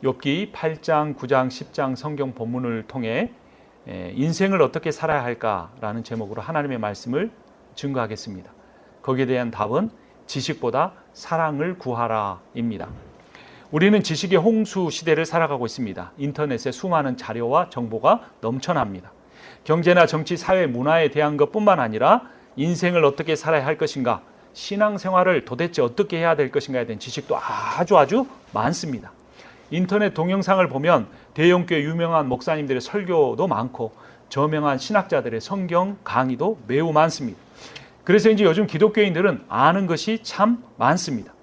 욥기 8장, 9장, 10장 성경 본문을 통해 인생을 어떻게 살아야 할까라는 제목으로 하나님의 말씀을 증거하겠습니다. 거기에 대한 답은 지식보다 사랑을 구하라입니다. 우리는 지식의 홍수 시대를 살아가고 있습니다. 인터넷에 수많은 자료와 정보가 넘쳐납니다. 경제나 정치, 사회, 문화에 대한 것뿐만 아니라 인생을 어떻게 살아야 할 것인가, 신앙생활을 도대체 어떻게 해야 될 것인가에 대한 지식도 아주 많습니다. 인터넷 동영상을 보면 대형교회 유명한 목사님들의 설교도 많고 저명한 신학자들의 성경 강의도 매우 많습니다. 그래서 이제 요즘 기독교인들은 아는 것이 참 많습니다.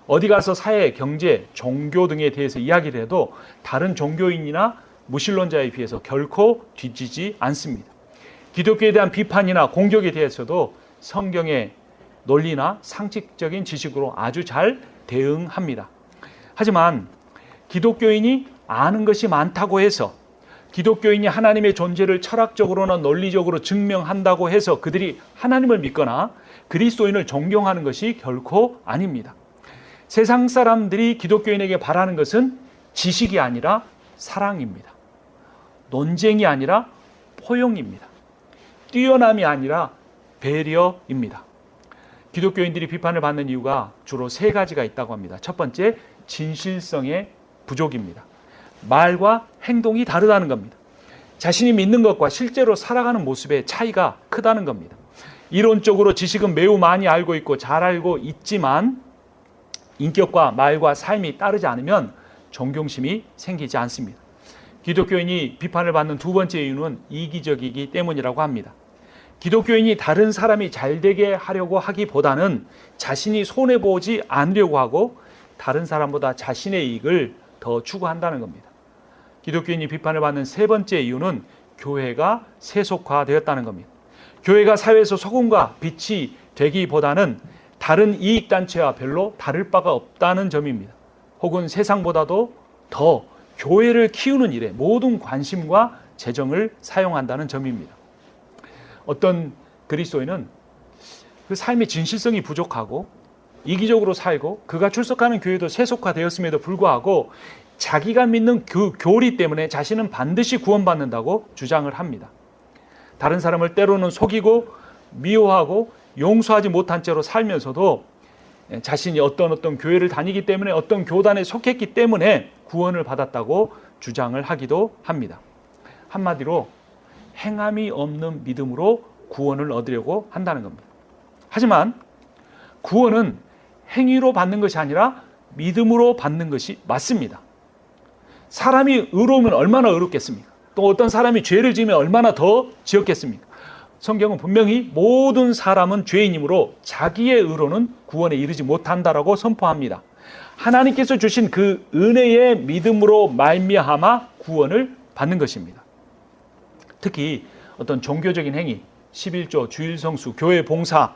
어디 가서 사회, 경제, 종교 등에 대해서 이야기를 해도 다른 종교인이나 무신론자에 비해서 결코 뒤지지 않습니다. 기독교에 대한 비판이나 공격에 대해서도 성경의 논리나 상식적인 지식으로 아주 잘 대응합니다. 하지만 기독교인이 아는 것이 많다고 해서, 기독교인이 하나님의 존재를 철학적으로나 논리적으로 증명한다고 해서 그들이 하나님을 믿거나 그리스도인을 존경하는 것이 결코 아닙니다. 세상 사람들이 기독교인에게 바라는 것은 지식이 아니라 사랑입니다. 논쟁이 아니라 포용입니다. 뛰어남이 아니라 배려입니다. 기독교인들이 비판을 받는 이유가 주로 세 가지가 있다고 합니다. 첫 번째, 진실성의 부족입니다. 말과 행동이 다르다는 겁니다. 자신이 믿는 것과 실제로 살아가는 모습의 차이가 크다는 겁니다. 이론적으로 지식은 매우 많이 알고 있고 잘 알고 있지만 인격과 말과 삶이 따르지 않으면 존경심이 생기지 않습니다. 기독교인이 비판을 받는 두 번째 이유는 이기적이기 때문이라고 합니다. 기독교인이 다른 사람이 잘되게 하려고 하기보다는 자신이 손해보지 않으려고 하고 다른 사람보다 자신의 이익을 더 추구한다는 겁니다. 기독교인이 비판을 받는 세 번째 이유는 교회가 세속화되었다는 겁니다. 교회가 사회에서 소금과 빛이 되기보다는 다른 이익단체와 별로 다를 바가 없다는 점입니다. 혹은 세상보다도 더 교회를 키우는 일에 모든 관심과 재정을 사용한다는 점입니다. 어떤 그리스도인은 그 삶의 진실성이 부족하고 이기적으로 살고 그가 출석하는 교회도 세속화되었음에도 불구하고 자기가 믿는 그 교리 때문에 자신은 반드시 구원받는다고 주장을 합니다. 다른 사람을 때로는 속이고 미워하고 용서하지 못한 채로 살면서도 자신이 어떤 교회를 다니기 때문에 어떤 교단에 속했기 때문에 구원을 받았다고 주장을 하기도 합니다. 한마디로 행함이 없는 믿음으로 구원을 얻으려고 한다는 겁니다. 하지만 구원은 행위로 받는 것이 아니라 믿음으로 받는 것이 맞습니다. 사람이 의로우면 얼마나 의롭겠습니까? 또 어떤 사람이 죄를 지으면 얼마나 더 지었겠습니까? 성경은 분명히 모든 사람은 죄인이므로 자기의 의로는 구원에 이르지 못한다라고 선포합니다. 하나님께서 주신 그 은혜의 믿음으로 말미암아 구원을 받는 것입니다. 특히 어떤 종교적인 행위, 11조, 주일 성수, 교회 봉사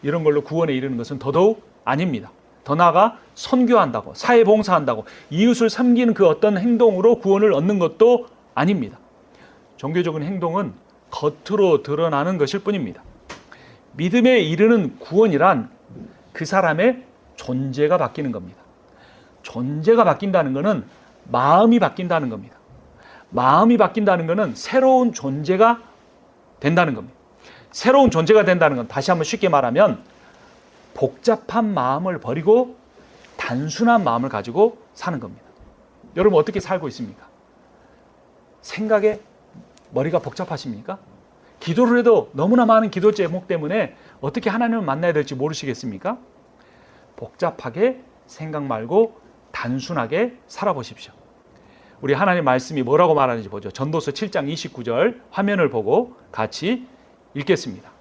이런 걸로 구원에 이르는 것은 더더욱 아닙니다. 더 나아가 선교한다고, 사회 봉사한다고, 이웃을 섬기는 그 어떤 행동으로 구원을 얻는 것도 아닙니다. 종교적인 행동은 겉으로 드러나는 것일 뿐입니다. 믿음에 이르는 구원이란 그 사람의 존재가 바뀌는 겁니다. 존재가 바뀐다는 것은 마음이 바뀐다는 겁니다. 마음이 바뀐다는 것은 새로운 존재가 된다는 겁니다. 새로운 존재가 된다는 건 다시 한번 쉽게 말하면 복잡한 마음을 버리고 단순한 마음을 가지고 사는 겁니다. 여러분 어떻게 살고 있습니까? 생각에 머리가 복잡하십니까? 기도를 해도 너무나 많은 기도 제목 때문에 어떻게 하나님을 만나야 될지 모르시겠습니까? 복잡하게 생각 말고 단순하게 살아보십시오. 우리 하나님 말씀이 뭐라고 말하는지 보죠. 전도서 7장 29절 화면을 보고 같이 읽겠습니다.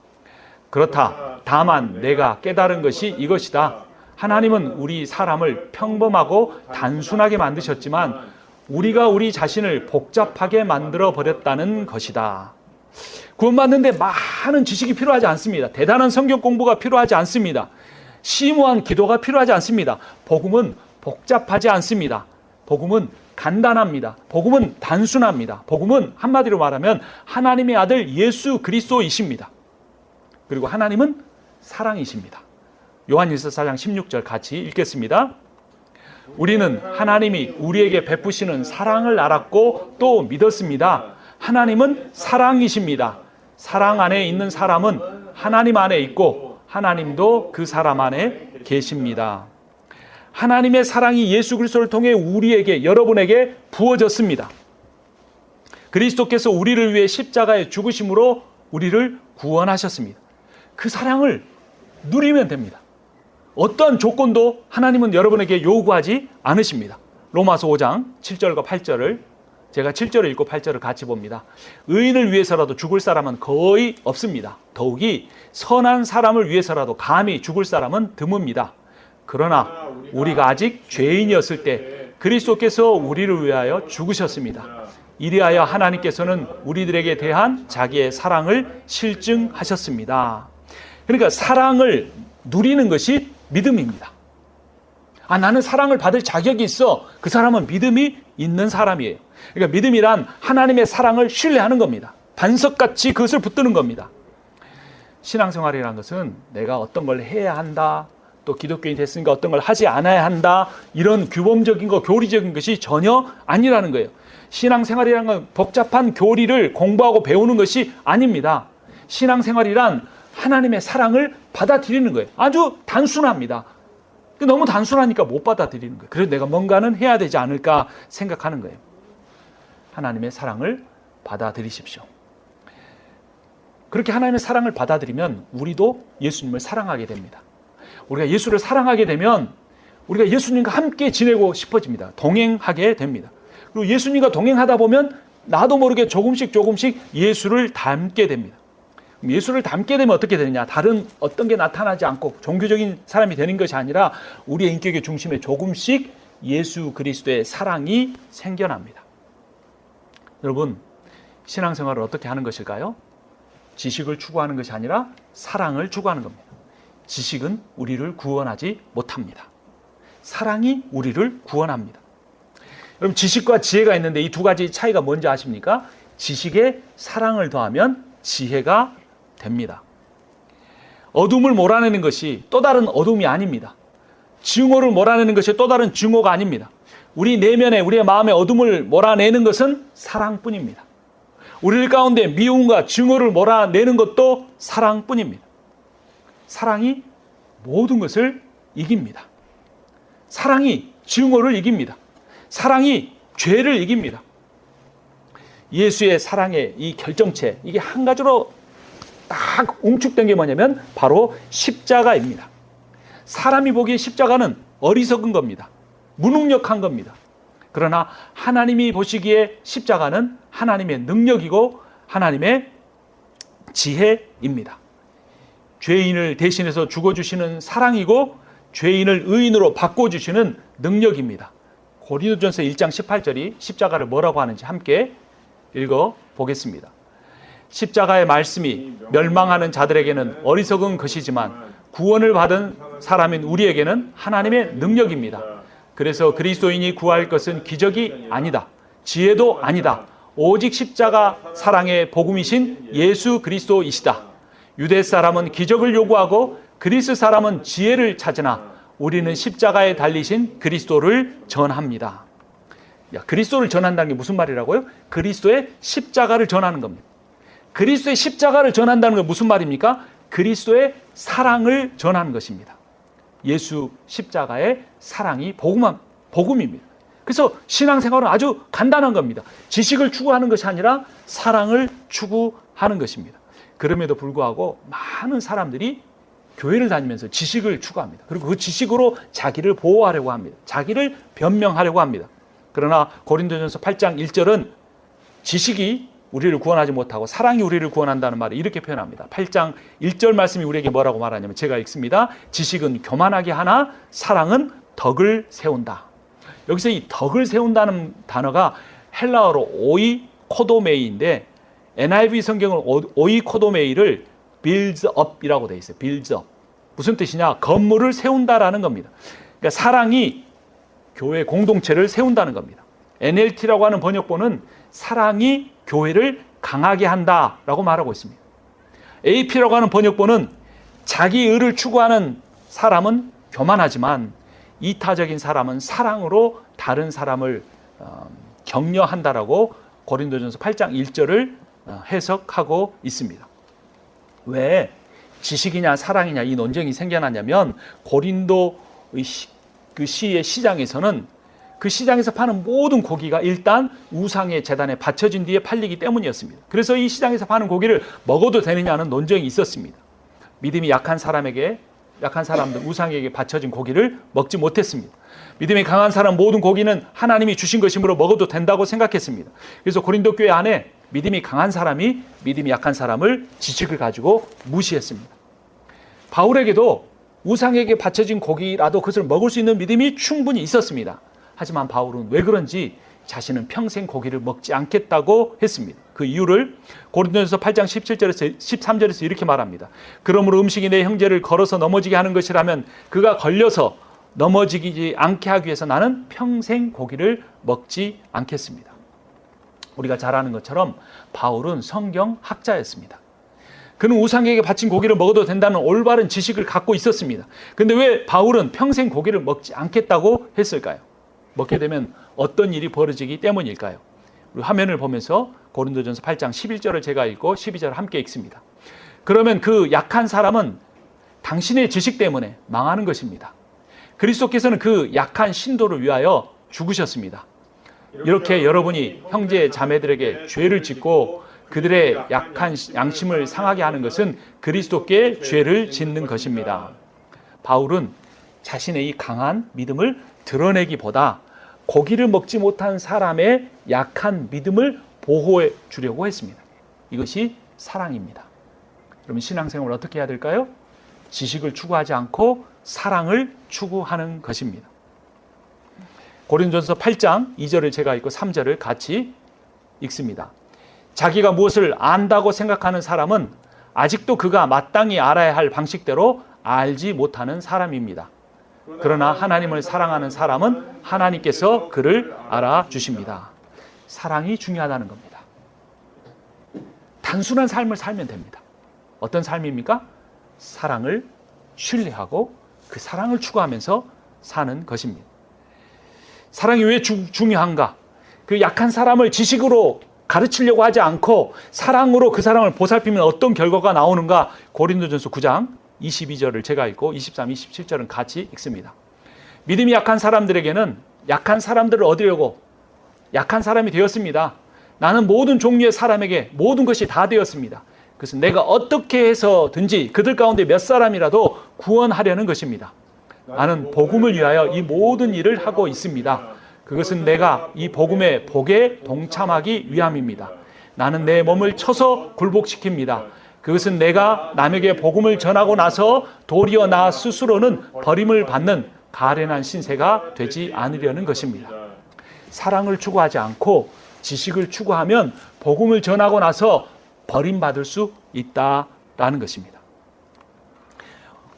그렇다. 다만 내가 깨달은 것이 이것이다. 하나님은 우리 사람을 평범하고 단순하게 만드셨지만 우리가 우리 자신을 복잡하게 만들어 버렸다는 것이다. 구원받는데 많은 지식이 필요하지 않습니다. 대단한 성경 공부가 필요하지 않습니다. 심오한 기도가 필요하지 않습니다. 복음은 복잡하지 않습니다. 복음은 간단합니다. 복음은 단순합니다. 복음은 한마디로 말하면 하나님의 아들 예수 그리스도이십니다. 그리고 하나님은 사랑이십니다. 요한일서 4장 16절 같이 읽겠습니다. 우리는 하나님이 우리에게 베푸시는 사랑을 알았고 또 믿었습니다. 하나님은 사랑이십니다. 사랑 안에 있는 사람은 하나님 안에 있고 하나님도 그 사람 안에 계십니다. 하나님의 사랑이 예수 그리스도를 통해 우리에게, 여러분에게 부어졌습니다. 그리스도께서 우리를 위해 십자가에 죽으심으로 우리를 구원하셨습니다. 그 사랑을 누리면 됩니다. 어떠한 조건도 하나님은 여러분에게 요구하지 않으십니다. 로마서 5장 7절과 8절을, 제가 7절을 읽고 8절을 같이 봅니다. 의인을 위해서라도 죽을 사람은 거의 없습니다. 더욱이 선한 사람을 위해서라도 감히 죽을 사람은 드뭅니다. 그러나 우리가 아직 죄인이었을 때 그리스도께서 우리를 위하여 죽으셨습니다. 이리하여 하나님께서는 우리들에게 대한 자기의 사랑을 실증하셨습니다. 그러니까 사랑을 누리는 것이 믿음입니다. 나는 사랑을 받을 자격이 있어. 그 사람은 믿음이 있는 사람이에요. 그러니까 믿음이란 하나님의 사랑을 신뢰하는 겁니다. 반석같이 그것을 붙드는 겁니다. 신앙생활이라는 것은 내가 어떤 걸 해야 한다, 또 기독교인이 됐으니까 어떤 걸 하지 않아야 한다, 이런 규범적인 거, 교리적인 것이 전혀 아니라는 거예요. 신앙생활이라는 건 복잡한 교리를 공부하고 배우는 것이 아닙니다. 신앙생활이란 하나님의 사랑을 받아들이는 거예요. 아주 단순합니다. 너무 단순하니까 못 받아들이는 거예요. 그래서 내가 뭔가는 해야 되지 않을까 생각하는 거예요. 하나님의 사랑을 받아들이십시오. 그렇게 하나님의 사랑을 받아들이면 우리도 예수님을 사랑하게 됩니다. 우리가 예수를 사랑하게 되면 우리가 예수님과 함께 지내고 싶어집니다. 동행하게 됩니다. 그리고 예수님과 동행하다 보면 나도 모르게 조금씩 예수를 닮게 됩니다. 예수를 닮게 되면 어떻게 되느냐? 다른 어떤 게 나타나지 않고 종교적인 사람이 되는 것이 아니라 우리의 인격의 중심에 조금씩 예수 그리스도의 사랑이 생겨납니다. 여러분, 신앙생활을 어떻게 하는 것일까요? 지식을 추구하는 것이 아니라 사랑을 추구하는 겁니다. 지식은 우리를 구원하지 못합니다. 사랑이 우리를 구원합니다. 여러분, 지식과 지혜가 있는데 이 두 가지 차이가 뭔지 아십니까? 지식에 사랑을 더하면 지혜가 됩니다. 어둠을 몰아내는 것이 또 다른 어둠이 아닙니다. 증오를 몰아내는 것이 또 다른 증오가 아닙니다. 우리 내면에, 우리의 마음에 어둠을 몰아내는 것은 사랑뿐입니다. 우리 가운데 미움과 증오를 몰아내는 것도 사랑뿐입니다. 사랑이 모든 것을 이깁니다. 사랑이 증오를 이깁니다. 사랑이 죄를 이깁니다. 예수의 사랑의 이 결정체, 이게 한 가지로 딱 웅축된 게 뭐냐면 바로 십자가입니다. 사람이 보기에 십자가는 어리석은 겁니다. 무능력한 겁니다. 그러나 하나님이 보시기에 십자가는 하나님의 능력이고 하나님의 지혜입니다. 죄인을 대신해서 죽어주시는 사랑이고 죄인을 의인으로 바꿔주시는 능력입니다. 고린도전서 1장 18절이 십자가를 뭐라고 하는지 함께 읽어보겠습니다. 십자가의 말씀이 멸망하는 자들에게는 어리석은 것이지만 구원을 받은 사람인 우리에게는 하나님의 능력입니다. 그래서 그리스도인이 구할 것은 기적이 아니다, 지혜도 아니다, 오직 십자가 사랑의 복음이신 예수 그리스도이시다. 유대 사람은 기적을 요구하고 그리스 사람은 지혜를 찾으나 우리는 십자가에 달리신 그리스도를 전합니다. 그리스도를 전한다는 게 무슨 말이라고요? 그리스도의 십자가를 전하는 겁니다. 그리스도의 십자가를 전한다는 건 무슨 말입니까? 그리스도의 사랑을 전하는 것입니다. 예수 십자가의 사랑이 복음입니다. 그래서 신앙생활은 아주 간단한 겁니다. 지식을 추구하는 것이 아니라 사랑을 추구하는 것입니다. 그럼에도 불구하고 많은 사람들이 교회를 다니면서 지식을 추구합니다. 그리고 그 지식으로 자기를 보호하려고 합니다. 자기를 변명하려고 합니다. 그러나 고린도전서 8장 1절은 지식이 우리를 구원하지 못하고 사랑이 우리를 구원한다는 말을 이렇게 표현합니다. 8장 1절 말씀이 우리에게 뭐라고 말하냐면 제가 읽습니다. 지식은 교만하게 하나 사랑은 덕을 세운다. 여기서 이 덕을 세운다는 단어가 헬라어로 오이코도메이인데 NIV 성경은 오이코도메이를 builds up이라고 되어 있어요. builds up. 무슨 뜻이냐? 건물을 세운다라는 겁니다. 그러니까 사랑이 교회 공동체를 세운다는 겁니다. NLT라고 하는 번역본은 사랑이 교회를 강하게 한다라고 말하고 있습니다. AP라고 하는 번역본은 자기 의를 추구하는 사람은 교만하지만 이타적인 사람은 사랑으로 다른 사람을 격려한다라고 고린도전서 8장 1절을 해석하고 있습니다. 왜 지식이냐 사랑이냐 이 논쟁이 생겨났냐면 고린도 그 시의 시장에서는 그 시장에서 파는 모든 고기가 일단 우상의 제단에 바쳐진 뒤에 팔리기 때문이었습니다. 그래서 이 시장에서 파는 고기를 먹어도 되느냐는 논쟁이 있었습니다. 믿음이 약한 사람들 우상에게 바쳐진 고기를 먹지 못했습니다. 믿음이 강한 사람 모든 고기는 하나님이 주신 것이므로 먹어도 된다고 생각했습니다. 그래서 고린도 교회 안에 믿음이 강한 사람이 믿음이 약한 사람을 지식을 가지고 무시했습니다. 바울에게도 우상에게 바쳐진 고기라도 그것을 먹을 수 있는 믿음이 충분히 있었습니다. 하지만 바울은 왜 그런지 자신은 평생 고기를 먹지 않겠다고 했습니다. 그 이유를 고린도전서 8장 17절에서 13절에서 이렇게 말합니다. 그러므로 음식이 내 형제를 걸어서 넘어지게 하는 것이라면 그가 걸려서 넘어지지 않게 하기 위해서 나는 평생 고기를 먹지 않겠습니다. 우리가 잘 아는 것처럼 바울은 성경 학자였습니다. 그는 우상에게 바친 고기를 먹어도 된다는 올바른 지식을 갖고 있었습니다. 그런데 왜 바울은 평생 고기를 먹지 않겠다고 했을까요? 먹게 되면 어떤 일이 벌어지기 때문일까요? 우리 화면을 보면서 고린도전서 8장 11절을 제가 읽고 12절을 함께 읽습니다. 그러면 그 약한 사람은 당신의 지식 때문에 망하는 것입니다. 그리스도께서는 그 약한 신도를 위하여 죽으셨습니다. 이렇게 여러분이 형제 자매들에게 죄를 짓고 그들의 약한 양심을 상하게 하는 것은 그리스도께 죄를 짓는 것입니다. 바울은 자신의 이 강한 믿음을 드러내기보다 고기를 먹지 못한 사람의 약한 믿음을 보호해 주려고 했습니다. 이것이 사랑입니다. 그러면 신앙생활을 어떻게 해야 될까요? 지식을 추구하지 않고 사랑을 추구하는 것입니다. 고린도전서 8장 2절을 제가 읽고 3절을 같이 읽습니다. 자기가 무엇을 안다고 생각하는 사람은 아직도 그가 마땅히 알아야 할 방식대로 알지 못하는 사람입니다. 그러나 하나님을 사랑하는 사람은 하나님께서 그를 알아주십니다. 사랑이 중요하다는 겁니다. 단순한 삶을 살면 됩니다. 어떤 삶입니까? 사랑을 신뢰하고 그 사랑을 추구하면서 사는 것입니다. 사랑이 왜 중요한가? 그 약한 사람을 지식으로 가르치려고 하지 않고 사랑으로 그 사람을 보살피면 어떤 결과가 나오는가? 고린도전서 9장 22절을 제가 읽고 23, 27절은 같이 읽습니다. 믿음이 약한 사람들에게는 약한 사람들을 얻으려고 약한 사람이 되었습니다. 나는 모든 종류의 사람에게 모든 것이 다 되었습니다. 그래서 내가 어떻게 해서든지 그들 가운데 몇 사람이라도 구원하려는 것입니다. 나는 복음을 위하여 이 모든 일을 하고 있습니다. 그것은 내가 이 복음의 복에 동참하기 위함입니다. 나는 내 몸을 쳐서 굴복시킵니다. 그것은 내가 남에게 복음을 전하고 나서 도리어 나 스스로는 버림을 받는 가련한 신세가 되지 않으려는 것입니다. 사랑을 추구하지 않고 지식을 추구하면 복음을 전하고 나서 버림받을 수 있다라는 것입니다.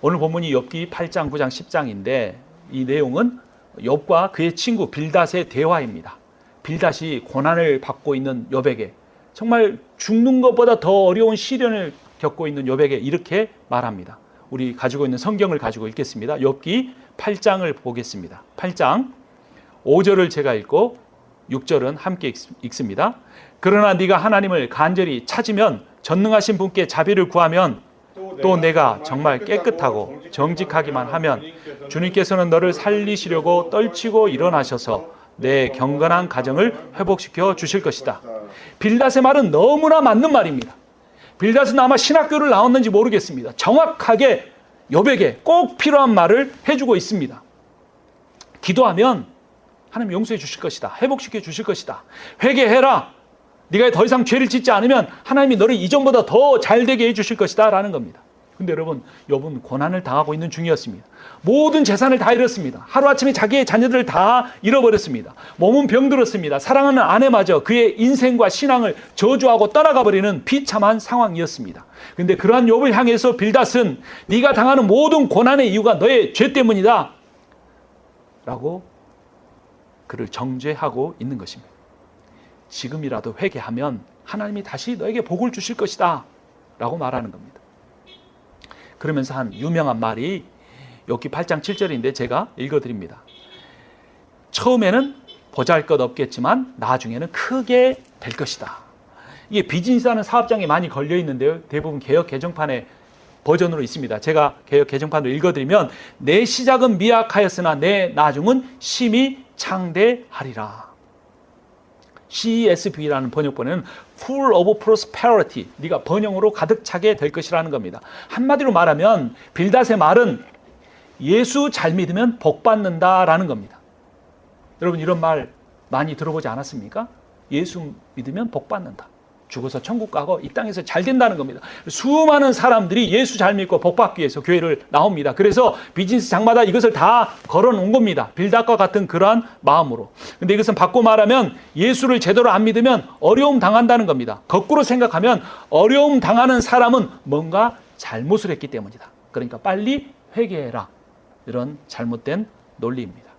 오늘 본문이 욥기 8장, 9장, 10장인데 이 내용은 욥과 그의 친구 빌닷의 대화입니다. 빌닷이 고난을 받고 있는 욥에게 정말 죽는 것보다 더 어려운 시련을 겪고 있는 욥에게 이렇게 말합니다. 우리 가지고 있는 성경을 가지고 읽겠습니다. 욥기 8장을 보겠습니다. 8장 5절을 제가 읽고 6절은 함께 읽습니다. 그러나 네가 하나님을 간절히 찾으면 전능하신 분께 자비를 구하면 또 내가 정말 깨끗하고 정직하기만 하면 주님께서는 너를 살리시려고 떨치고 일어나셔서 내 경건한 가정을 회복시켜 주실 것이다. 빌닷의 말은 너무나 맞는 말입니다. 빌닷은 아마 신학교를 나왔는지 모르겠습니다. 정확하게 욥에게 꼭 필요한 말을 해주고 있습니다. 기도하면 하나님 용서해 주실 것이다. 회복시켜 주실 것이다. 회개해라. 네가 더 이상 죄를 짓지 않으면 하나님이 너를 이전보다 더 잘되게 해주실 것이다 라는 겁니다. 근데 여러분, 욥은 고난을 당하고 있는 중이었습니다. 모든 재산을 다 잃었습니다. 하루아침에 자기의 자녀들을 다 잃어버렸습니다. 몸은 병들었습니다. 사랑하는 아내마저 그의 인생과 신앙을 저주하고 떠나가 버리는 비참한 상황이었습니다. 근데 그러한 욥을 향해서 빌닷은 네가 당하는 모든 고난의 이유가 너의 죄 때문이다 라고 그를 정죄하고 있는 것입니다. 지금이라도 회개하면 하나님이 다시 너에게 복을 주실 것이다 라고 말하는 겁니다. 그러면서 한 유명한 말이 욥기 8장 7절인데 제가 읽어드립니다. 처음에는 보잘것없겠지만 나중에는 크게 될 것이다. 이게 비즈니스하는 사업장에 많이 걸려 있는데요. 대부분 개역 개정판의 버전으로 있습니다. 제가 개역 개정판으로 읽어드리면 내 시작은 미약하였으나 내 나중은 심히 창대하리라. CSB라는 번역본에는 full of prosperity, 네가 번영으로 가득 차게 될 것이라는 겁니다. 한마디로 말하면 빌닷의 말은 예수 잘 믿으면 복 받는다라는 겁니다. 여러분 이런 말 많이 들어보지 않았습니까? 예수 믿으면 복 받는다. 죽어서 천국 가고 이 땅에서 잘 된다는 겁니다. 수많은 사람들이 예수 잘 믿고 복 받기 위해서 교회를 나옵니다. 그래서 비즈니스 장마다 이것을 다 걸어놓은 겁니다. 빌닷과 같은 그러한 마음으로. 근데 이것은 바꿔 말하면 예수를 제대로 안 믿으면 어려움 당한다는 겁니다. 거꾸로 생각하면 어려움 당하는 사람은 뭔가 잘못을 했기 때문이다. 그러니까 빨리 회개해라. 이런 잘못된 논리입니다.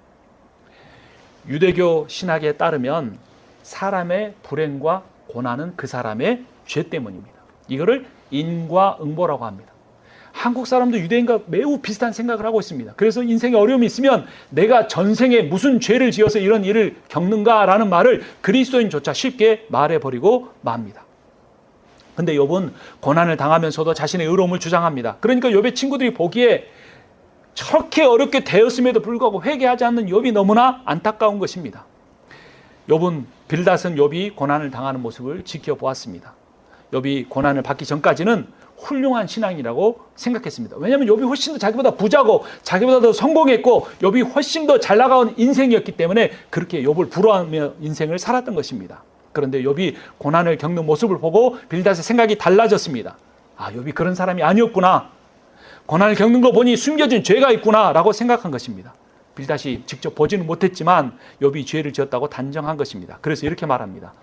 유대교 신학에 따르면 사람의 불행과 고난은 그 사람의 죄 때문입니다. 이거를 인과응보라고 합니다. 한국 사람도 유대인과 매우 비슷한 생각을 하고 있습니다. 그래서 인생에 어려움이 있으면 내가 전생에 무슨 죄를 지어서 이런 일을 겪는가라는 말을 그리스도인조차 쉽게 말해버리고 맙니다. 근데 욥은 고난을 당하면서도 자신의 의로움을 주장합니다. 그러니까 욥의 친구들이 보기에 저렇게 어렵게 되었음에도 불구하고 회개하지 않는 욥이 너무나 안타까운 것입니다. 빌닷은 욥이 고난을 당하는 모습을 지켜보았습니다. 욥이 고난을 받기 전까지는 훌륭한 신앙이라고 생각했습니다. 왜냐하면 욥이 훨씬 더 자기보다 부자고 자기보다 더 성공했고 욥이 훨씬 더 잘 나가는 인생이었기 때문에 그렇게 욥을 부러워하며 인생을 살았던 것입니다. 그런데 욥이 고난을 겪는 모습을 보고 빌닷의 생각이 달라졌습니다. 아, 욥이 그런 사람이 아니었구나. 고난을 겪는 거 보니 숨겨진 죄가 있구나 라고 생각한 것입니다. 빌닷이 직접 보지는 못했지만 욥이 죄를 지었다고 단정한 것입니다. 그래서 이렇게 말합니다.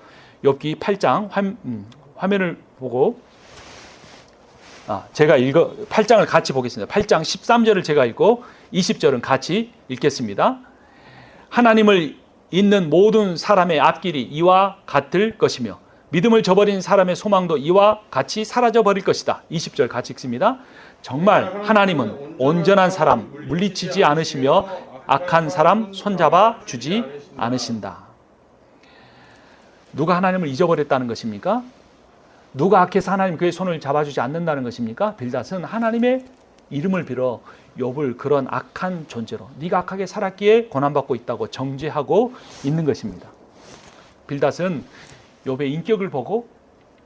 욥기 8장 화면을 보고 제가 8장을 같이 보겠습니다. 8장 13절을 제가 읽고 20절은 같이 읽겠습니다. 하나님을 잊는 모든 사람의 앞길이 이와 같을 것이며 믿음을 저버린 사람의 소망도 이와 같이 사라져 버릴 것이다. 20절 같이 읽습니다. 정말 하나님은 온전한 사람 물리치지 않으시며 악한 사람 손잡아 주지 않으신다. 누가 하나님을 잊어버렸다는 것입니까? 누가 악해서 하나님 그의 손을 잡아주지 않는다는 것입니까? 빌닷은 하나님의 이름을 빌어 욥을 그런 악한 존재로 네가 악하게 살았기에 고난받고 있다고 정죄하고 있는 것입니다. 빌닷은 욥의 인격을 보고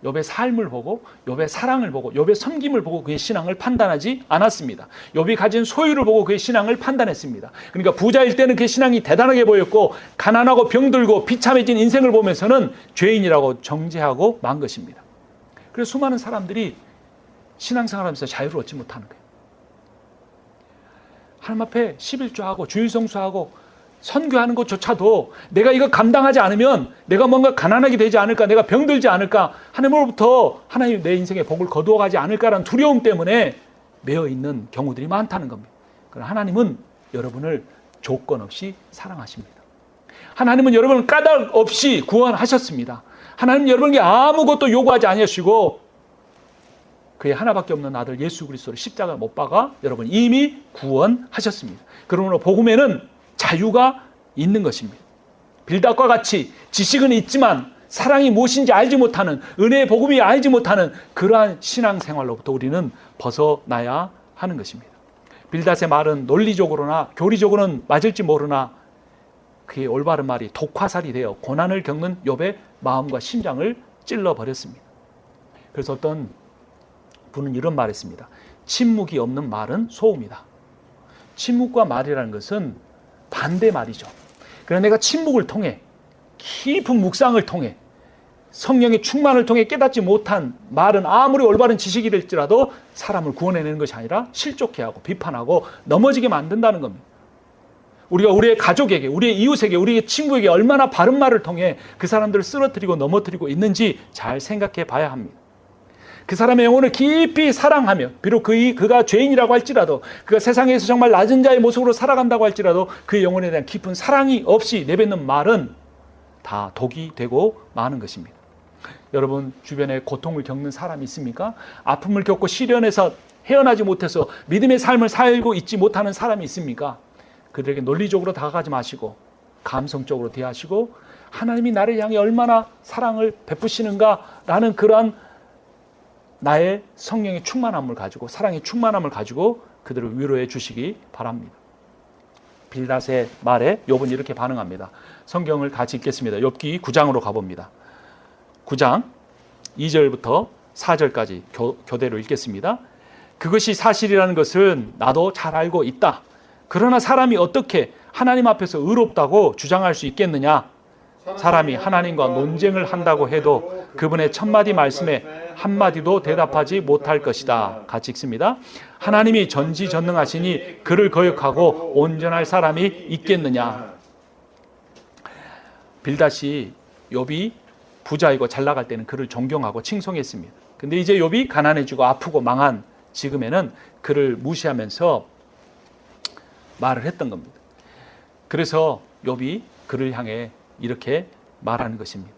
욥의 삶을 보고 욥의 사랑을 보고 욥의 섬김을 보고 그의 신앙을 판단하지 않았습니다. 욥이 가진 소유를 보고 그의 신앙을 판단했습니다. 그러니까 부자일 때는 그의 신앙이 대단하게 보였고 가난하고 병들고 비참해진 인생을 보면서는 죄인이라고 정죄하고 만 것입니다. 그래서 수많은 사람들이 신앙생활하면서 자유를 얻지 못하는 거예요. 하나님 앞에 11조하고 주일성수하고 선교하는 것조차도 내가 이거 감당하지 않으면 내가 뭔가 가난하게 되지 않을까, 내가 병들지 않을까, 하나님으로부터 하나님 내 인생에 복을 거두어가지 않을까라는 두려움 때문에 매여 있는 경우들이 많다는 겁니다. 그러나 하나님은 여러분을 조건 없이 사랑하십니다. 하나님은 여러분을 까닭 없이 구원하셨습니다. 하나님은 여러분에게 아무것도 요구하지 아니하시고 그의 하나밖에 없는 아들 예수 그리스도를 십자가에 못 박아 여러분 이미 구원하셨습니다. 그러므로 복음에는 자유가 있는 것입니다. 빌닷과 같이 지식은 있지만 사랑이 무엇인지 알지 못하는, 은혜의 복음이 알지 못하는 그러한 신앙생활로부터 우리는 벗어나야 하는 것입니다. 빌닷의 말은 논리적으로나 교리적으로는 맞을지 모르나 그의 올바른 말이 독화살이 되어 고난을 겪는 욥의 마음과 심장을 찔러버렸습니다. 그래서 어떤 분은 이런 말을 했습니다. 침묵이 없는 말은 소음이다. 침묵과 말이라는 것은 반대 말이죠. 그러나 내가 침묵을 통해 깊은 묵상을 통해 성령의 충만을 통해 깨닫지 못한 말은 아무리 올바른 지식이될지라도 사람을 구원해내는 것이 아니라 실족해 하고 비판하고 넘어지게 만든다는 겁니다. 우리가 우리의 가족에게, 우리의 이웃에게, 우리의 친구에게 얼마나 바른 말을 통해 그 사람들을 쓰러뜨리고 넘어뜨리고 있는지 잘 생각해 봐야 합니다. 그 사람의 영혼을 깊이 사랑하며 비록 그가 죄인이라고 할지라도 그가 세상에서 정말 낮은 자의 모습으로 살아간다고 할지라도 그의 영혼에 대한 깊은 사랑이 없이 내뱉는 말은 다 독이 되고 마는 것입니다. 여러분 주변에 고통을 겪는 사람이 있습니까? 아픔을 겪고 시련에서 헤어나지 못해서 믿음의 삶을 살고 있지 못하는 사람이 있습니까? 그들에게 논리적으로 다가가지 마시고 감성적으로 대하시고 하나님이 나를 향해 얼마나 사랑을 베푸시는가라는 그러한 나의 성령의 충만함을 가지고 사랑의 충만함을 가지고 그들을 위로해 주시기 바랍니다. 빌닷의 말에 욥은 이렇게 반응합니다. 성경을 같이 읽겠습니다. 욥기 9장으로 가봅니다. 9장 2절부터 4절까지 교대로 읽겠습니다. 그것이 사실이라는 것은 나도 잘 알고 있다. 그러나 사람이 어떻게 하나님 앞에서 의롭다고 주장할 수 있겠느냐? 사람이 하나님과 논쟁을 한다고 해도 그분의 천마디 말씀에 한마디도 대답하지 못할 것이다. 같이 읽습니다. 하나님이 전지전능하시니 그를 거역하고 온전할 사람이 있겠느냐? 빌닷이 욥이 부자이고 잘 나갈 때는 그를 존경하고 칭송했습니다. 근데 이제 욥이 가난해지고 아프고 망한 지금에는 그를 무시하면서 말을 했던 겁니다. 그래서 욥이 그를 향해 이렇게 말하는 것입니다.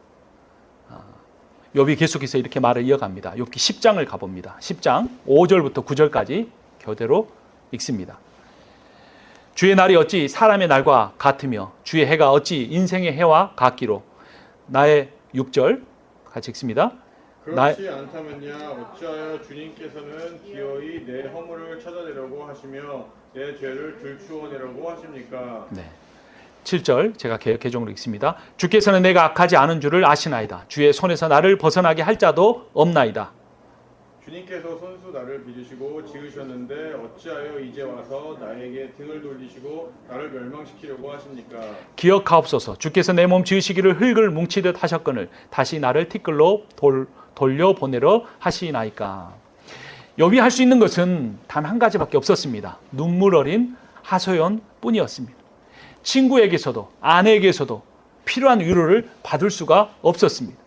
욥이 계속해서 이렇게 말을 이어갑니다. 욥기 10장을 가봅니다. 10장 5절부터 9절까지 교대로 읽습니다. 주의 날이 어찌 사람의 날과 같으며 주의 해가 어찌 인생의 해와 같기로. 나의 6절 같이 읽습니다. 그렇지 않다면야 어찌하여 주님께서는 기어이 내 허물을 찾아내려고 하시며 내 죄를 들추어내려고 하십니까? 네. 7절 제가 개정으로 읽습니다. 주께서는 내가 악하지 않은 줄을 아시나이다. 주의 손에서 나를 벗어나게 할 자도 없나이다. 주님께서 손수 나를 빚으시고 지으셨는데 어찌하여 이제 와서 나에게 등을 돌리시고 나를 멸망시키려고 하십니까? 기억하옵소서. 주께서 내 몸 지으시기를 흙을 뭉치듯 하셨거늘 다시 나를 티끌로 돌려보내려 하시나이까. 욥이 할 수 있는 것은 단 한 가지밖에 없었습니다. 눈물 어린 하소연뿐이었습니다. 친구에게서도 아내에게서도 필요한 위로를 받을 수가 없었습니다.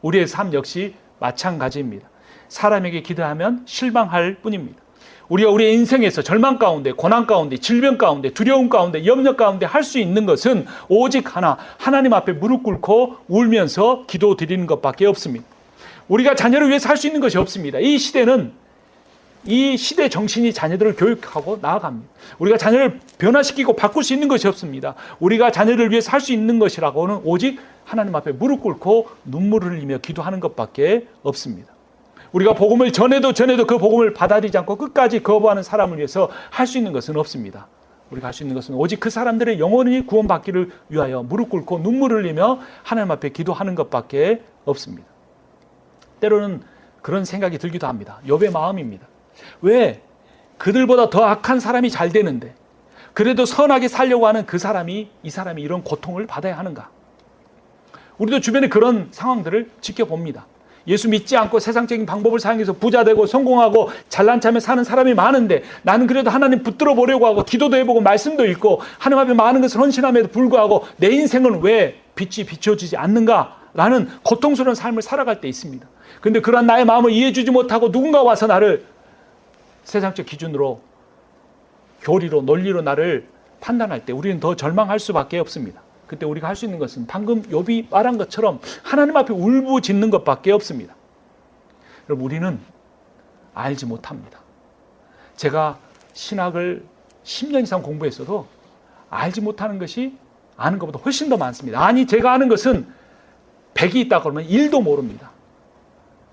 우리의 삶 역시 마찬가지입니다. 사람에게 기도하면 실망할 뿐입니다. 우리가 우리의 인생에서 절망 가운데, 고난 가운데, 질병 가운데, 두려움 가운데, 염려 가운데 할 수 있는 것은 오직 하나, 하나님 앞에 무릎 꿇고 울면서 기도 드리는 것밖에 없습니다. 우리가 자녀를 위해서 할 수 있는 것이 없습니다. 이 시대 정신이 자녀들을 교육하고 나아갑니다. 우리가 자녀를 변화시키고 바꿀 수 있는 것이 없습니다. 우리가 자녀를 위해서 할 수 있는 것이라고는 오직 하나님 앞에 무릎 꿇고 눈물을 흘리며 기도하는 것밖에 없습니다. 우리가 복음을 전해도 그 복음을 받아들이지 않고 끝까지 거부하는 사람을 위해서 할 수 있는 것은 없습니다. 우리가 할 수 있는 것은 오직 그 사람들의 영혼이 구원받기를 위하여 무릎 꿇고 눈물을 흘리며 하나님 앞에 기도하는 것밖에 없습니다. 때로는 그런 생각이 들기도 합니다. 욥의 마음입니다. 왜 그들보다 더 악한 사람이 잘 되는데 그래도 선하게 살려고 하는 이 사람이 이런 고통을 받아야 하는가? 우리도 주변에 그런 상황들을 지켜봅니다. 예수 믿지 않고 세상적인 방법을 사용해서 부자되고 성공하고 잘난 체하며 사는 사람이 많은데 나는 그래도 하나님 붙들어 보려고 하고 기도도 해보고 말씀도 읽고 하나님 앞에 많은 것을 헌신함에도 불구하고 내 인생은 왜 빛이 비춰지지 않는가라는 고통스러운 삶을 살아갈 때 있습니다. 그런데 그러한 나의 마음을 이해해주지 못하고 누군가 와서 나를 세상적 기준으로 교리로 논리로 나를 판단할 때 우리는 더 절망할 수밖에 없습니다. 그때 우리가 할 수 있는 것은 방금 욥이 말한 것처럼 하나님 앞에 울부짖는 것밖에 없습니다. 여러분, 우리는 알지 못합니다. 제가 신학을 10년 이상 공부했어도 알지 못하는 것이 아는 것보다 훨씬 더 많습니다. 아니, 제가 아는 것은 100이 있다 그러면 1도 모릅니다.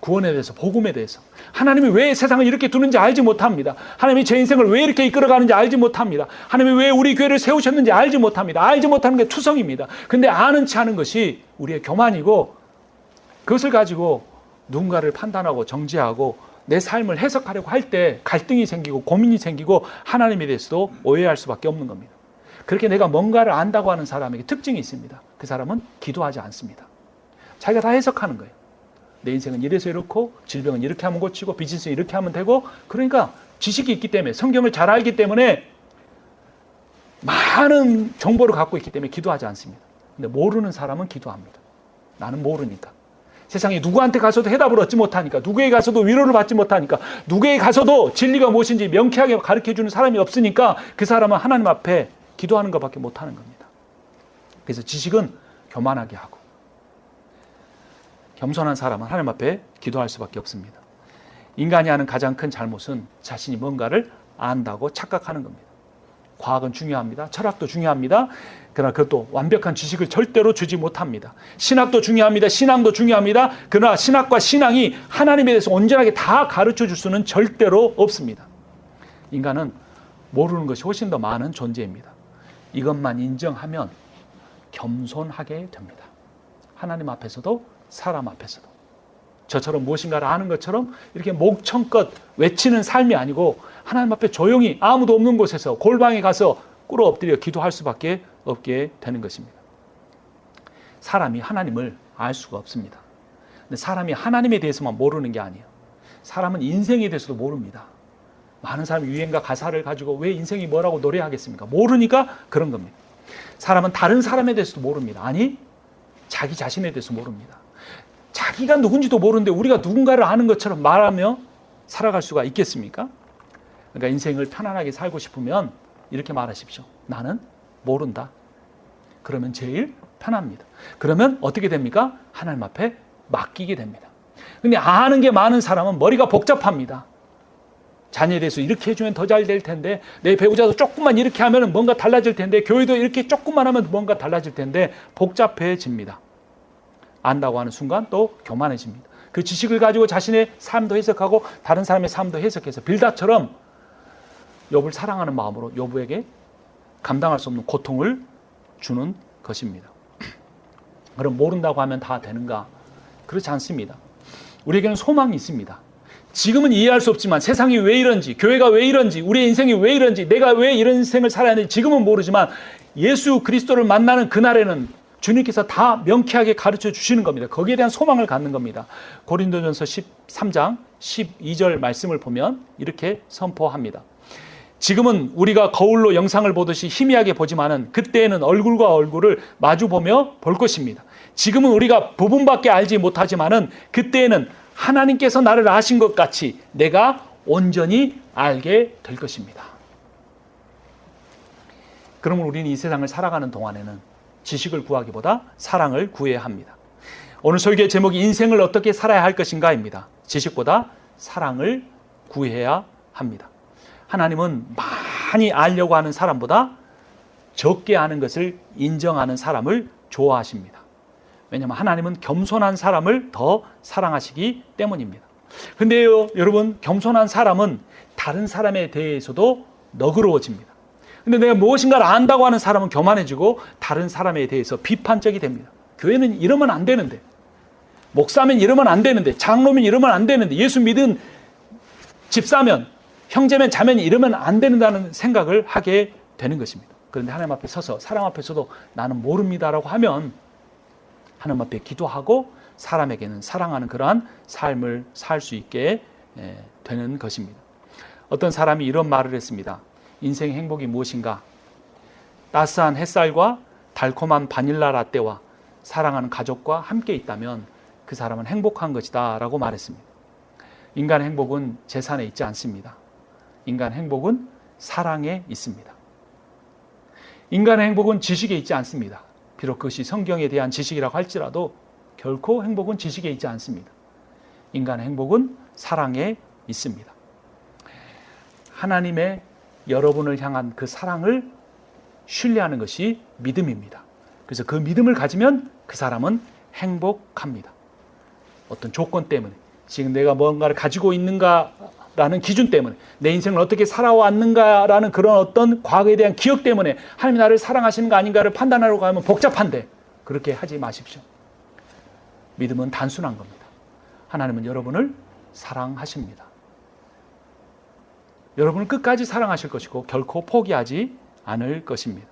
구원에 대해서, 복음에 대해서. 하나님이 왜 세상을 이렇게 두는지 알지 못합니다. 하나님이 제 인생을 왜 이렇게 이끌어가는지 알지 못합니다. 하나님이 왜 우리 교회를 세우셨는지 알지 못합니다. 알지 못하는 게 투성입니다. 근데 아는 체 하는 것이 우리의 교만이고 그것을 가지고 누군가를 판단하고 정죄하고 내 삶을 해석하려고 할 때 갈등이 생기고 고민이 생기고 하나님에 대해서도 오해할 수밖에 없는 겁니다. 그렇게 내가 뭔가를 안다고 하는 사람에게 특징이 있습니다. 그 사람은 기도하지 않습니다. 자기가 다 해석하는 거예요. 내 인생은 이래서 이렇고 질병은 이렇게 하면 고치고 비즈니스는 이렇게 하면 되고 그러니까 지식이 있기 때문에 성경을 잘 알기 때문에 많은 정보를 갖고 있기 때문에 기도하지 않습니다. 근데 모르는 사람은 기도합니다. 나는 모르니까. 세상에 누구한테 가서도 해답을 얻지 못하니까 누구에게 가서도 위로를 받지 못하니까 누구에게 가서도 진리가 무엇인지 명쾌하게 가르쳐주는 사람이 없으니까 그 사람은 하나님 앞에 기도하는 것밖에 못하는 겁니다. 그래서 지식은 교만하게 하고 겸손한 사람은 하나님 앞에 기도할 수밖에 없습니다. 인간이 하는 가장 큰 잘못은 자신이 뭔가를 안다고 착각하는 겁니다. 과학은 중요합니다. 철학도 중요합니다. 그러나 그것도 완벽한 지식을 절대로 주지 못합니다. 신학도 중요합니다. 신앙도 중요합니다. 그러나 신학과 신앙이 하나님에 대해서 온전하게 다 가르쳐 줄 수는 절대로 없습니다. 인간은 모르는 것이 훨씬 더 많은 존재입니다. 이것만 인정하면 겸손하게 됩니다. 하나님 앞에서도 사람 앞에서도. 저처럼 무엇인가를 아는 것처럼 이렇게 목청껏 외치는 삶이 아니고 하나님 앞에 조용히 아무도 없는 곳에서 골방에 가서 꿇어 엎드려 기도할 수밖에 없게 되는 것입니다. 사람이 하나님을 알 수가 없습니다. 근데 사람이 하나님에 대해서만 모르는 게 아니에요. 사람은 인생에 대해서도 모릅니다. 많은 사람이 유행과 가사를 가지고 왜 인생이 뭐라고 노래하겠습니까? 모르니까 그런 겁니다. 사람은 다른 사람에 대해서도 모릅니다. 아니, 자기 자신에 대해서 모릅니다. 자기가 누군지도 모르는데 우리가 누군가를 아는 것처럼 말하며 살아갈 수가 있겠습니까? 그러니까 인생을 편안하게 살고 싶으면 이렇게 말하십시오. 나는 모른다. 그러면 제일 편합니다. 그러면 어떻게 됩니까? 하나님 앞에 맡기게 됩니다. 근데 아는 게 많은 사람은 머리가 복잡합니다. 자녀에 대해서 이렇게 해주면 더 잘 될 텐데, 내 배우자도 조금만 이렇게 하면 뭔가 달라질 텐데, 교회도 이렇게 조금만 하면 뭔가 달라질 텐데 복잡해집니다. 안다고 하는 순간 또 교만해집니다. 그 지식을 가지고 자신의 삶도 해석하고 다른 사람의 삶도 해석해서 빌다처럼 욥을 사랑하는 마음으로 욥에게 감당할 수 없는 고통을 주는 것입니다. 그럼 모른다고 하면 다 되는가? 그렇지 않습니다. 우리에게는 소망이 있습니다. 지금은 이해할 수 없지만 세상이 왜 이런지, 교회가 왜 이런지, 우리의 인생이 왜 이런지, 내가 왜 이런 인생을 살아야 하는지 지금은 모르지만 예수 그리스도를 만나는 그날에는 주님께서 다 명쾌하게 가르쳐 주시는 겁니다. 거기에 대한 소망을 갖는 겁니다. 고린도전서 13장 12절 말씀을 보면 이렇게 선포합니다. 지금은 우리가 거울로 영상을 보듯이 희미하게 보지만은 그때에는 얼굴과 얼굴을 마주보며 볼 것입니다. 지금은 우리가 부분밖에 알지 못하지만은 그때에는 하나님께서 나를 아신 것 같이 내가 온전히 알게 될 것입니다. 그러면 우리는 이 세상을 살아가는 동안에는 지식을 구하기보다 사랑을 구해야 합니다. 오늘 설교의 제목이 인생을 어떻게 살아야 할 것인가입니다. 지식보다 사랑을 구해야 합니다. 하나님은 많이 알려고 하는 사람보다 적게 아는 것을 인정하는 사람을 좋아하십니다. 왜냐하면 하나님은 겸손한 사람을 더 사랑하시기 때문입니다. 근데요, 여러분, 겸손한 사람은 다른 사람에 대해서도 너그러워집니다. 근데 내가 무엇인가를 안다고 하는 사람은 교만해지고 다른 사람에 대해서 비판적이 됩니다. 교회는 이러면 안 되는데, 목사면 이러면 안 되는데, 장로면 이러면 안 되는데, 예수 믿은 집사면, 형제면 자면이 이러면 안 된다는 생각을 하게 되는 것입니다. 그런데 하나님 앞에 서서 사람 앞에서도 나는 모릅니다라고 하면 하나님 앞에 기도하고 사람에게는 사랑하는 그러한 삶을 살 수 있게 되는 것입니다. 어떤 사람이 이런 말을 했습니다. 인생의 행복이 무엇인가? 따스한 햇살과 달콤한 바닐라 라떼와 사랑하는 가족과 함께 있다면 그 사람은 행복한 것이다 라고 말했습니다. 인간의 행복은 재산에 있지 않습니다. 인간의 행복은 사랑에 있습니다. 인간의 행복은 지식에 있지 않습니다. 비록 그것이 성경에 대한 지식이라고 할지라도 결코 행복은 지식에 있지 않습니다. 인간의 행복은 사랑에 있습니다. 하나님의 여러분을 향한 그 사랑을 신뢰하는 것이 믿음입니다. 그래서 그 믿음을 가지면 그 사람은 행복합니다. 어떤 조건 때문에, 지금 내가 뭔가를 가지고 있는가라는 기준 때문에, 내 인생을 어떻게 살아왔는가라는 그런 어떤 과거에 대한 기억 때문에 하나님이 나를 사랑하시는 거 아닌가를 판단하려고 하면 복잡한데 그렇게 하지 마십시오. 믿음은 단순한 겁니다. 하나님은 여러분을 사랑하십니다. 여러분을 끝까지 사랑하실 것이고 결코 포기하지 않을 것입니다.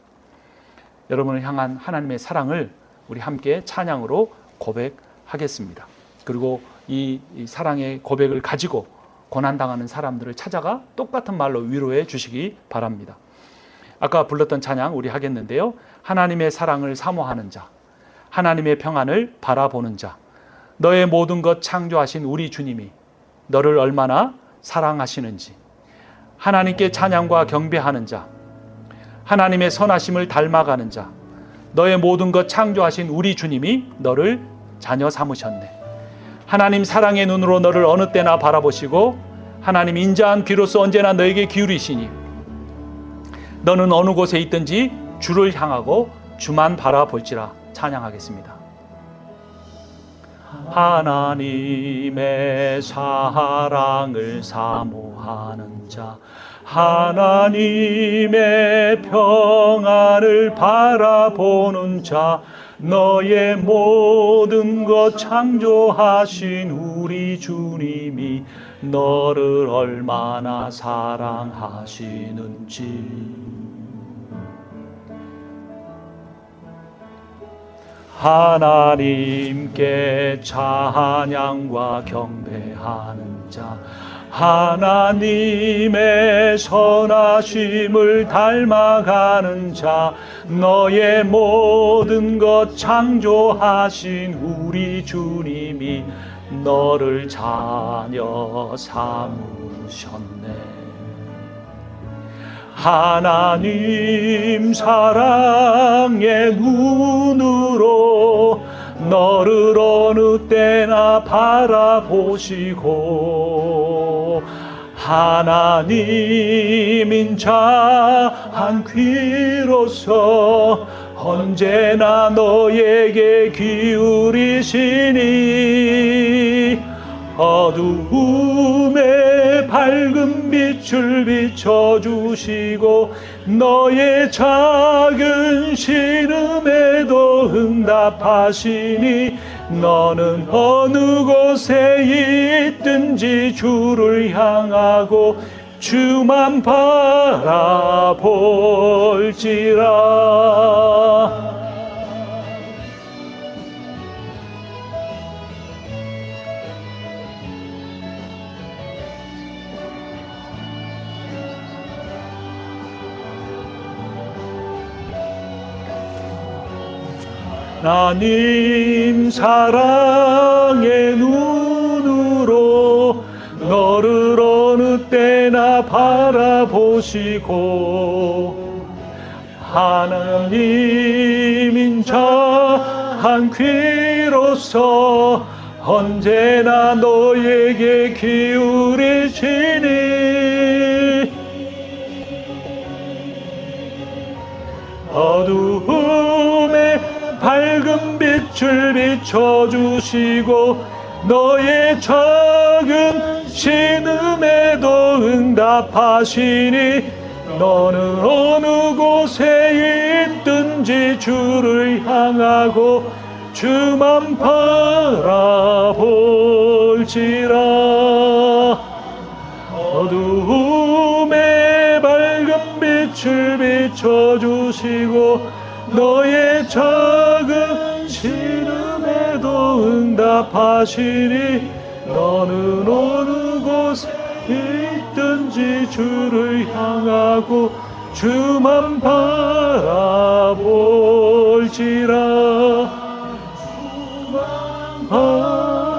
여러분을 향한 하나님의 사랑을 우리 함께 찬양으로 고백하겠습니다. 그리고 이 사랑의 고백을 가지고 고난당하는 사람들을 찾아가 똑같은 말로 위로해 주시기 바랍니다. 아까 불렀던 찬양 우리 하겠는데요. 하나님의 사랑을 사모하는 자, 하나님의 평안을 바라보는 자, 너의 모든 것 창조하신 우리 주님이 너를 얼마나 사랑하시는지, 하나님께 찬양과 경배하는 자, 하나님의 선하심을 닮아가는 자, 너의 모든 것 창조하신 우리 주님이 너를 자녀 삼으셨네. 하나님 사랑의 눈으로 너를 어느 때나 바라보시고 하나님 인자한 귀로서 언제나 너에게 기울이시니 너는 어느 곳에 있든지 주를 향하고 주만 바라볼지라. 찬양하겠습니다. 하나님의 사랑을 사모하는 자, 하나님의 평안을 바라보는 자, 너의 모든 것 창조하신 우리 주님이 너를 얼마나 사랑하시는지. 하나님께 찬양과 경배하는 자, 하나님의 선하심을 닮아가는 자, 너의 모든 것 창조하신 우리 주님이 너를 자녀 삼으셨네. 하나님 사랑의 눈으로 너를 어느 때나 바라보시고 하나님 인자한 귀로서 언제나 너에게 기울이시니 어두움에 밝은 빛을 비춰주시고 너의 작은 신음에도 응답하시니 너는 어느 곳에 있든지 주를 향하고 주만 바라볼지라. 하나님 사랑의 눈으로 너를 어느 때나 바라보시고 하나님 인자한 귀로서 언제나 너에게 기울이시니 어두움에 밝은 빛을 비춰주시고 너의 작은 신음에도 응답하시니 너는 어느 곳에 있든지 주를 향하고 주만 바라볼지라. 어두움에 밝은 빛을 비춰주시고 너의 작은 신음에도 응답하시니 너는 어느 곳에 있든지 주를 향하고 주만 바라볼지라. 주만 바라볼지라.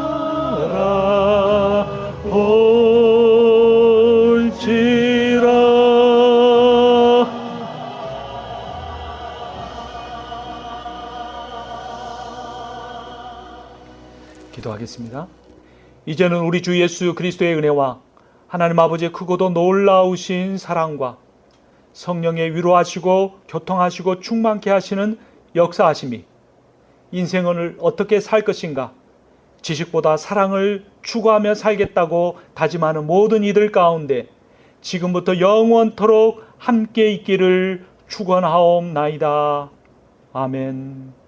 기도하겠습니다. 이제는 우리 주 예수 그리스도의 은혜와 하나님 아버지의 크고도 놀라우신 사랑과 성령의 위로하시고 교통하시고 충만케 하시는 역사하심이 인생을 어떻게 살 것인가, 지식보다 사랑을 추구하며 살겠다고 다짐하는 모든 이들 가운데 지금부터 영원토록 함께 있기를 축원하옵나이다. 아멘.